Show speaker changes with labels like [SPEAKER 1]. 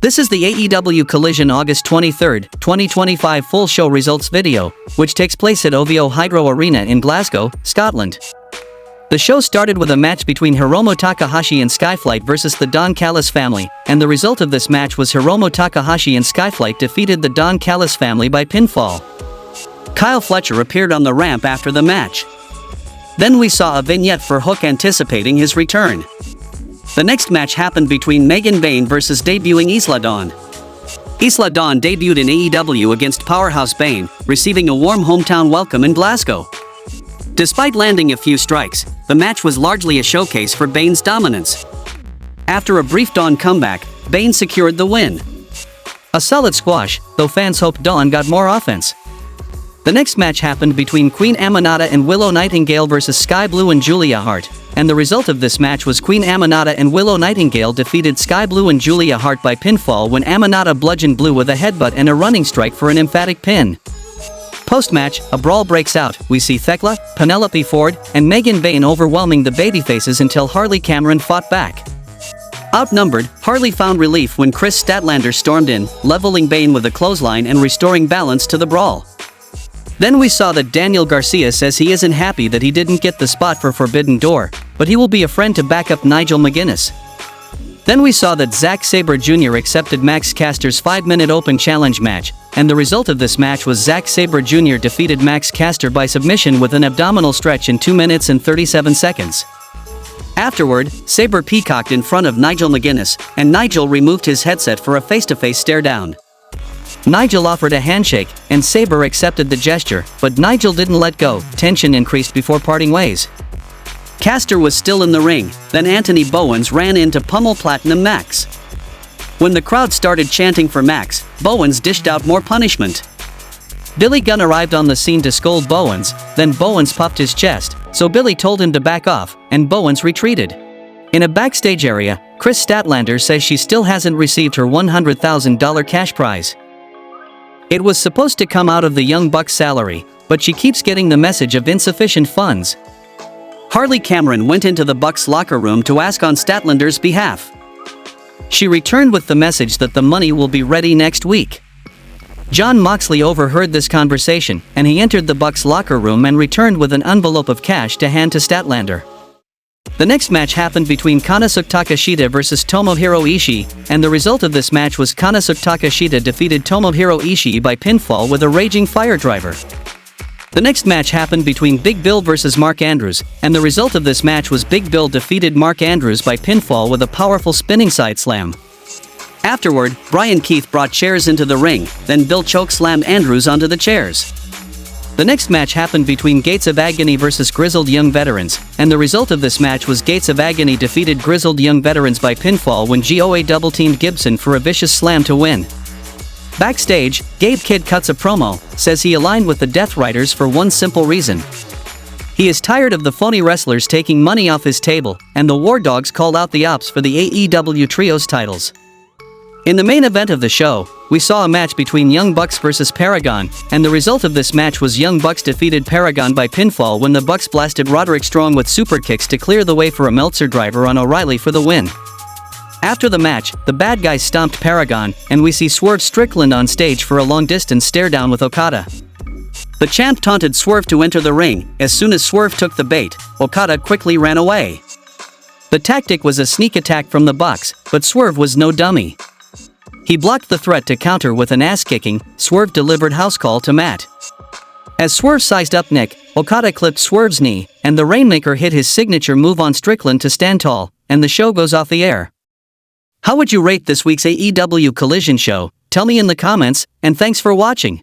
[SPEAKER 1] This is the AEW Collision August 23, 2025 full show results video, which takes place at OVO Hydro Arena in Glasgow, Scotland. The show started with a match between Hiromu Takahashi and SkyFlight versus the Don Callis family, and the result of this match was Hiromu Takahashi and SkyFlight defeated the Don Callis family by pinfall. Kyle Fletcher appeared on the ramp after the match. Then we saw a vignette for Hook anticipating his return. The next match happened between Megan Bayne versus debuting Isla Dawn. Isla Dawn debuted in AEW against Powerhouse Bayne, receiving a warm hometown welcome in Glasgow. Despite landing a few strikes, the match was largely a showcase for Bayne's dominance. After a brief Dawn comeback, Bayne secured the win. A solid squash, though fans hoped Dawn got more offense. The next match happened between Queen Aminata and Willow Nightingale versus Sky Blue and Julia Hart, and the result of this match was Queen Aminata and Willow Nightingale defeated Sky Blue and Julia Hart by pinfall when Aminata bludgeoned Blue with a headbutt and a running strike for an emphatic pin. Post-match, a brawl breaks out. We see Thekla, Penelope Ford, and Megan Bayne overwhelming the babyfaces until Harley Cameron fought back. Outnumbered, Harley found relief when Chris Statlander stormed in, leveling Bayne with a clothesline and restoring balance to the brawl. Then we saw that Daniel Garcia says he isn't happy that he didn't get the spot for Forbidden Door, but he will be a friend to back up Nigel McGuinness. Then we saw that Zack Sabre Jr. accepted Max Caster's 5-minute open challenge match, and the result of this match was Zack Sabre Jr. defeated Max Caster by submission with an abdominal stretch in 2 minutes and 37 seconds. Afterward, Sabre peacocked in front of Nigel McGuinness, and Nigel removed his headset for a face-to-face stare-down. Nigel offered a handshake, and Sabre accepted the gesture, but Nigel didn't let go. Tension increased before parting ways. Caster was still in the ring, then Anthony Bowens ran in to pummel Platinum Max. When the crowd started chanting for Max, Bowens dished out more punishment. Billy Gunn arrived on the scene to scold Bowens, then Bowens puffed his chest, so Billy told him to back off, and Bowens retreated. In a backstage area, Chris Statlander says she still hasn't received her $100,000 cash prize. It was supposed to come out of the Young Bucks' salary, but she keeps getting the message of insufficient funds. Harley Cameron went into the Bucks' locker room to ask on Statlander's behalf. She returned with the message that the money will be ready next week. Jon Moxley overheard this conversation, and he entered the Bucks' locker room and returned with an envelope of cash to hand to Statlander. The next match happened between Konosuke Takeshita versus Tomohiro Ishii, and the result of this match was Konosuke Takeshita defeated Tomohiro Ishii by pinfall with a raging fire driver. The next match happened between Big Bill versus Mark Andrews, and the result of this match was Big Bill defeated Mark Andrews by pinfall with a powerful spinning side slam. Afterward, Brian Keith brought chairs into the ring, then Bill chokeslammed Andrews onto the chairs. The next match happened between Gates of Agony versus Grizzled Young Veterans, and the result of this match was Gates of Agony defeated Grizzled Young Veterans by pinfall when GOA double-teamed Gibson for a vicious slam to win. Backstage, Gabe Kidd cuts a promo, says he aligned with the Death Riders for one simple reason. He is tired of the phony wrestlers taking money off his table, and the War Dogs called out the Ops for the AEW Trios titles. In the main event of the show, we saw a match between Young Bucks versus Paragon, and the result of this match was Young Bucks defeated Paragon by pinfall when the Bucks blasted Roderick Strong with super kicks to clear the way for a Meltzer driver on O'Reilly for the win. After the match, the bad guys stomped Paragon, and we see Swerve Strickland on stage for a long-distance stare-down with Okada. The champ taunted Swerve to enter the ring. As soon as Swerve took the bait, Okada quickly ran away. The tactic was a sneak attack from the Bucks, but Swerve was no dummy. He blocked the threat to counter with an ass-kicking. Swerve delivered house call to Matt. As Swerve sized up Nick, Okada clipped Swerve's knee, and the Rainmaker hit his signature move on Strickland to stand tall, and the show goes off the air. How would you rate this week's AEW Collision show? Tell me in the comments, and thanks for watching.